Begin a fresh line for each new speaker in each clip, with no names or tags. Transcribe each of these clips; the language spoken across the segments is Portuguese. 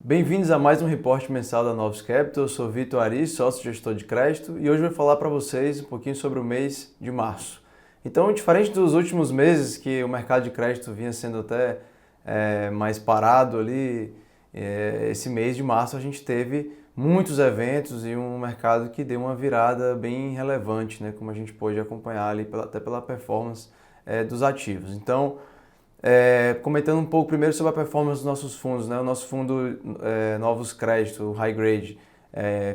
Bem-vindos a mais um reporte mensal da Novos Capital. Eu sou Vitor Ari, sócio gestor de crédito, e hoje eu vou falar para vocês um pouquinho sobre o mês de março. Então, diferente dos últimos meses que o mercado de crédito vinha sendo até mais parado ali, esse mês de março a gente teve muitos eventos e um mercado que deu uma virada bem relevante, né, como a gente pôde acompanhar ali até pela performance dos ativos. Então, comentando um pouco primeiro sobre a performance dos nossos fundos, né? O nosso fundo Novos Crédito, o High Grade,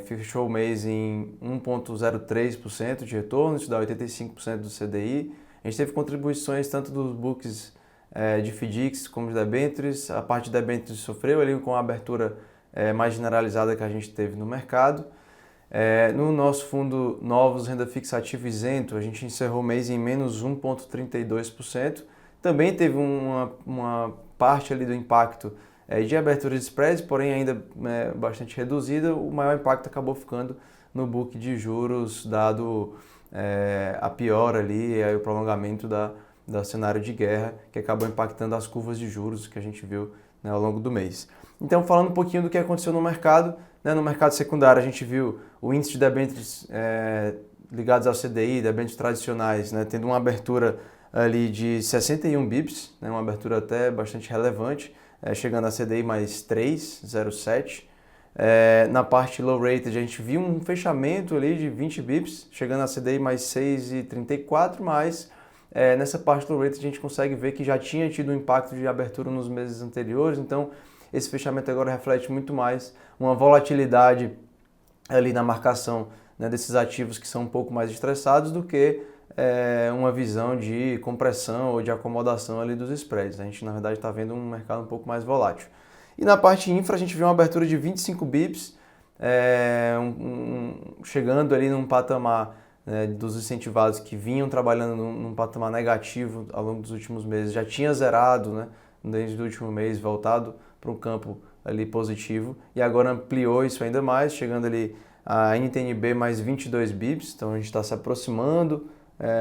fechou o mês em 1,03% de retorno, isso dá 85% do CDI. A gente teve contribuições tanto dos books de FDICs como de debêntures. A parte de debêntures sofreu ali com a abertura mais generalizada que a gente teve no mercado. No nosso fundo Novos Renda Fixa Ativo Isento, a gente encerrou o mês em menos 1,32%. Também teve uma parte ali do impacto de abertura de spreads, porém ainda bastante reduzida. O maior impacto acabou ficando no book de juros, dado a piora ali, o prolongamento do cenário de guerra, que acabou impactando as curvas de juros que a gente viu, né, ao longo do mês. Então, falando um pouquinho do que aconteceu no mercado, né, no mercado secundário a gente viu o índice de debêntures ligados ao CDI, debêntures tradicionais, né, tendo uma abertura ali de 61 bips, né, uma abertura até bastante relevante, chegando a CDI mais 3,07. Na parte low rated a gente viu um fechamento ali de 20 bips, chegando a CDI mais 6,34, mas nessa parte low rated a gente consegue ver que já tinha tido um impacto de abertura nos meses anteriores, então esse fechamento agora reflete muito mais uma volatilidade ali na marcação, né, desses ativos que são um pouco mais estressados do que uma visão de compressão ou de acomodação ali dos spreads. A gente, na verdade, está vendo um mercado um pouco mais volátil. E na parte infra, a gente viu uma abertura de 25 bips, chegando ali num patamar, né, dos incentivados que vinham trabalhando num patamar negativo ao longo dos últimos meses. Já tinha zerado, né, desde o último mês, voltado para um campo ali positivo, e agora ampliou isso ainda mais, chegando ali a NTNB mais 22 bips, então a gente está se aproximando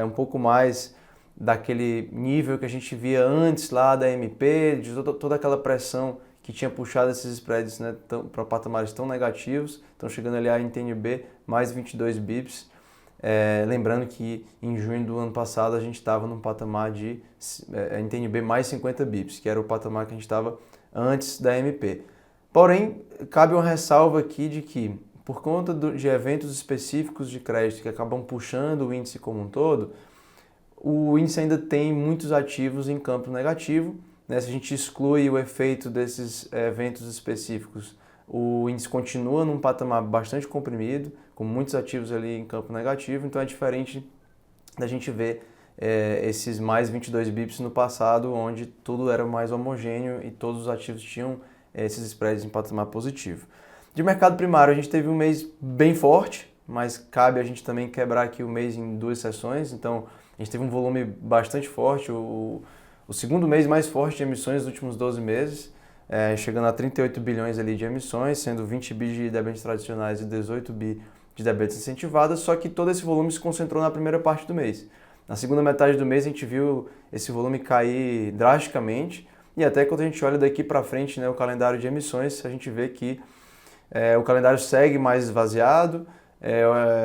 um pouco mais daquele nível que a gente via antes lá da MP, de toda aquela pressão que tinha puxado esses spreads, né, para patamares tão negativos. Então chegando ali a NTNB mais 22 bips. Lembrando que em junho do ano passado a gente estava num patamar de NTNB mais 50 bips, que era o patamar que a gente estava antes da MP. Porém, cabe uma ressalva aqui de que, por conta de eventos específicos de crédito que acabam puxando o índice como um todo, o índice ainda tem muitos ativos em campo negativo, né? Se a gente exclui o efeito desses eventos específicos, o índice continua num patamar bastante comprimido, com muitos ativos ali em campo negativo, então é diferente da gente ver esses mais 22 bips no passado, onde tudo era mais homogêneo e todos os ativos tinham esses spreads em patamar positivo. De mercado primário, a gente teve um mês bem forte, mas cabe a gente também quebrar aqui o mês em duas sessões. Então, a gente teve um volume bastante forte, o segundo mês mais forte de emissões dos últimos 12 meses, chegando a 38 bilhões ali de emissões, sendo 20 bi de debêntures tradicionais e 18 bi de debêntures incentivadas, só que todo esse volume se concentrou na primeira parte do mês. Na segunda metade do mês, a gente viu esse volume cair drasticamente, e até quando a gente olha daqui para frente, né, o calendário de emissões, a gente vê que o calendário segue mais esvaziado.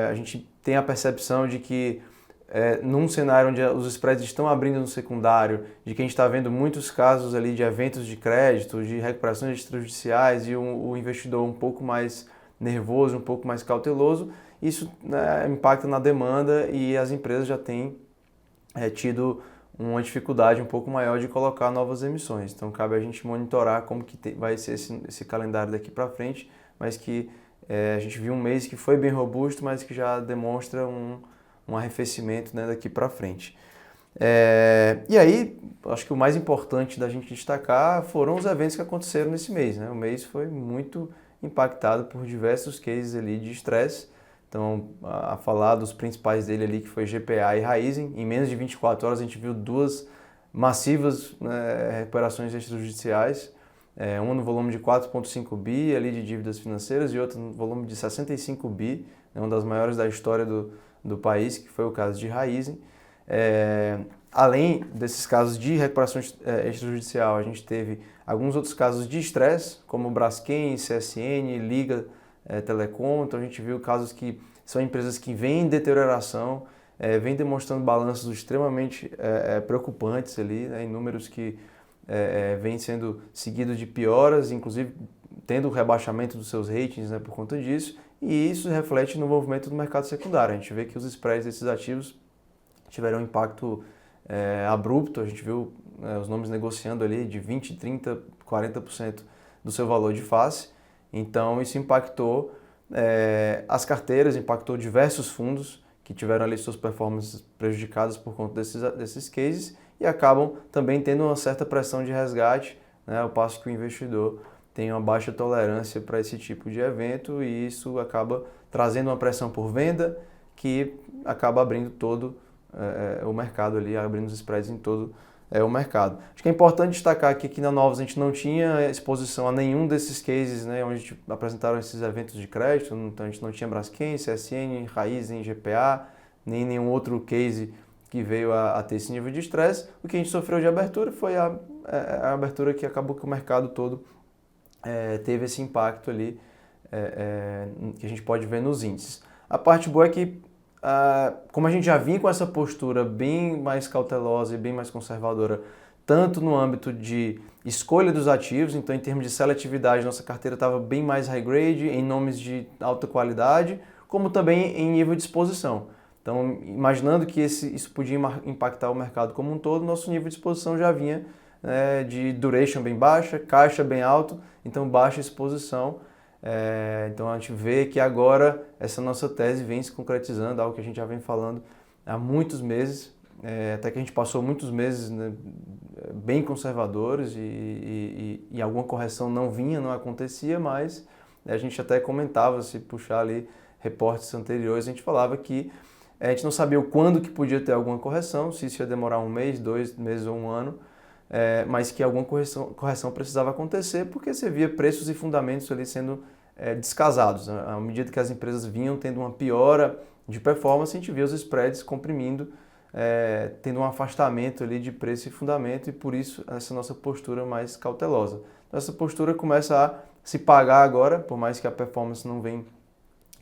A gente tem a percepção de que num cenário onde os spreads estão abrindo no secundário, de que a gente está vendo muitos casos ali de eventos de crédito, de recuperações extrajudiciais e o investidor um pouco mais nervoso, um pouco mais cauteloso, isso, né, impacta na demanda e as empresas já têm tido uma dificuldade um pouco maior de colocar novas emissões. Então cabe a gente monitorar como que vai ser esse calendário daqui para frente, mas que a gente viu um mês que foi bem robusto, mas que já demonstra um arrefecimento, né, daqui para frente. E aí, acho que o mais importante da gente destacar foram os eventos que aconteceram nesse mês, né? O mês foi muito impactado por diversos cases ali de estresse. Então, a falar dos principais dele ali, que foi GPA e Raizen, em menos de 24 horas a gente viu duas massivas, né, recuperações extrajudiciais, uma no volume de 4,5 bi ali de dívidas financeiras e outra no volume de 65 bi, né, uma das maiores da história do país, que foi o caso de Raizen. Além desses casos de recuperação extrajudicial, a gente teve alguns outros casos de estresse, como Braskem, CSN, Liga Telecom. Então a gente viu casos que são empresas que vêm em deterioração, vêm demonstrando balanços extremamente preocupantes ali, né, em números que vêm sendo seguidos de pioras, inclusive tendo o rebaixamento dos seus ratings, né, por conta disso, e isso reflete no movimento do mercado secundário. A gente vê que os spreads desses ativos tiveram um impacto abrupto. A gente viu os nomes negociando ali de 20, 30, 40% do seu valor de face. Então isso impactou as carteiras, impactou diversos fundos que tiveram ali suas performances prejudicadas por conta desses cases e acabam também tendo uma certa pressão de resgate, né, ao passo que o investidor tem uma baixa tolerância para esse tipo de evento e isso acaba trazendo uma pressão por venda que acaba abrindo todo o mercado ali, abrindo os spreads em todo o mercado. Acho que é importante destacar aqui que na Novos a gente não tinha exposição a nenhum desses cases, né, onde a gente apresentaram esses eventos de crédito. Então a gente não tinha Braskem, CSN, Raizen, GPA, nem nenhum outro case que veio a ter esse nível de estresse. O que a gente sofreu de abertura foi a abertura que acabou que o mercado todo teve esse impacto ali que a gente pode ver nos índices. A parte boa é que, como a gente já vinha com essa postura bem mais cautelosa e bem mais conservadora, tanto no âmbito de escolha dos ativos, então em termos de seletividade, nossa carteira estava bem mais high grade, em nomes de alta qualidade, como também em nível de exposição. Então, imaginando que isso podia impactar o mercado como um todo, nosso nível de exposição já vinha de duration bem baixa, caixa bem alto, então baixa exposição. Então a gente vê que agora essa nossa tese vem se concretizando, algo que a gente já vem falando há muitos meses, até que a gente passou muitos meses, né, bem conservadores e alguma correção não acontecia, mas a gente até comentava, se puxar ali reportes anteriores, a gente falava que a gente não sabia o quando que podia ter alguma correção, se isso ia demorar um mês, 2 meses ou um ano, mas que alguma correção precisava acontecer, porque você via preços e fundamentos ali sendo descasados, né? À medida que as empresas vinham tendo uma piora de performance, a gente via os spreads comprimindo, tendo um afastamento ali de preço e fundamento, e por isso essa nossa postura mais cautelosa. Então, essa postura começa a se pagar agora, por mais que a performance não venha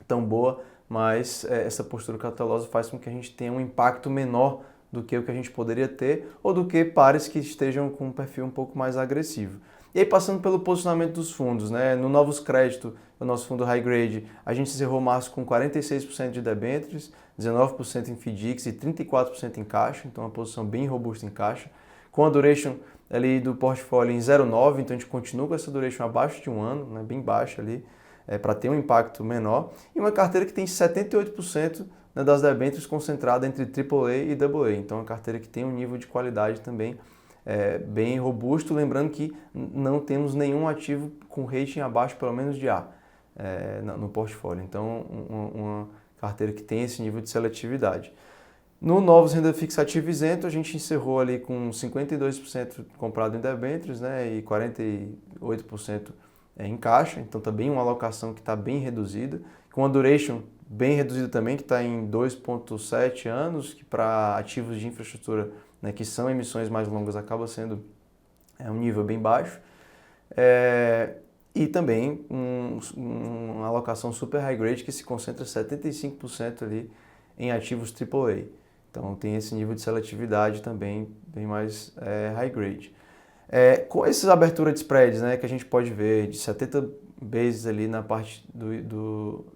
tão boa, mas essa postura cautelosa faz com que a gente tenha um impacto menor do que o que a gente poderia ter, ou do que pares que estejam com um perfil um pouco mais agressivo. E aí, passando pelo posicionamento dos fundos, né? No Novos Crédito, o nosso fundo High Grade, a gente encerrou março com 46% de debêntures, 19% em FDICs e 34% em caixa, então uma posição bem robusta em caixa, com a duration ali do portfólio em 0,9, então a gente continua com essa duration abaixo de um ano, né? Bem baixa ali, para ter um impacto menor, e uma carteira que tem 78%, né, das debêntures concentrada entre AAA e AA, então é uma carteira que tem um nível de qualidade também bem robusto, lembrando que não temos nenhum ativo com rating abaixo pelo menos de A no portfólio, então uma carteira que tem esse nível de seletividade. No Novos Renda Fixa Ativo Isento, a gente encerrou ali com 52% comprado em debêntures, né, e 48% em caixa, então também uma alocação que está bem reduzida, com a duration bem reduzida também, que está em 2,7 anos, que para ativos de infraestrutura, né, que são emissões mais longas, acaba sendo um nível bem baixo. E também uma alocação super high grade que se concentra 75% ali em ativos AAA. Então tem esse nível de seletividade também bem mais high grade. Com essas aberturas de spreads, né, que a gente pode ver de 70 bases ali na parte do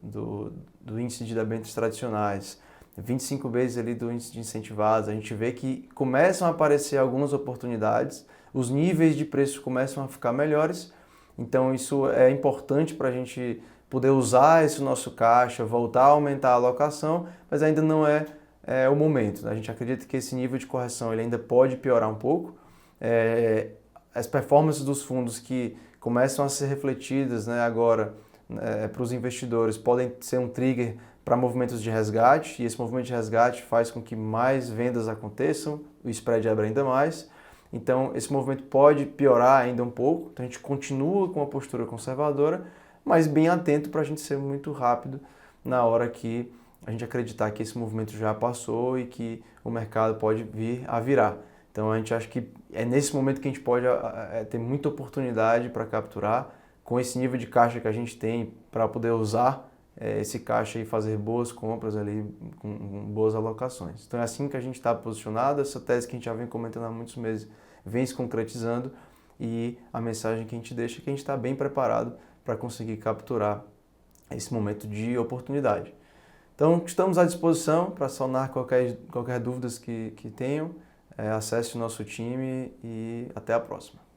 índice de debêntures tradicionais, 25 bases ali do índice de incentivados, a gente vê que começam a aparecer algumas oportunidades, os níveis de preço começam a ficar melhores, então isso é importante para a gente poder usar esse nosso caixa, voltar a aumentar a alocação, mas ainda não é o momento. A gente acredita que esse nível de correção ele ainda pode piorar um pouco. As performances dos fundos que começam a ser refletidas, né, agora para os investidores podem ser um trigger para movimentos de resgate, e esse movimento de resgate faz com que mais vendas aconteçam, o spread abre ainda mais. Então esse movimento pode piorar ainda um pouco, então a gente continua com uma postura conservadora, mas bem atento para a gente ser muito rápido na hora que a gente acreditar que esse movimento já passou e que o mercado pode vir a virar. Então a gente acha que é nesse momento que a gente pode ter muita oportunidade para capturar, com esse nível de caixa que a gente tem para poder usar esse caixa e fazer boas compras ali, com boas alocações. Então é assim que a gente está posicionado, essa tese que a gente já vem comentando há muitos meses vem se concretizando e a mensagem que a gente deixa é que a gente está bem preparado para conseguir capturar esse momento de oportunidade. Então estamos à disposição para sanar qualquer dúvidas que tenham. Acesse o nosso time e até a próxima.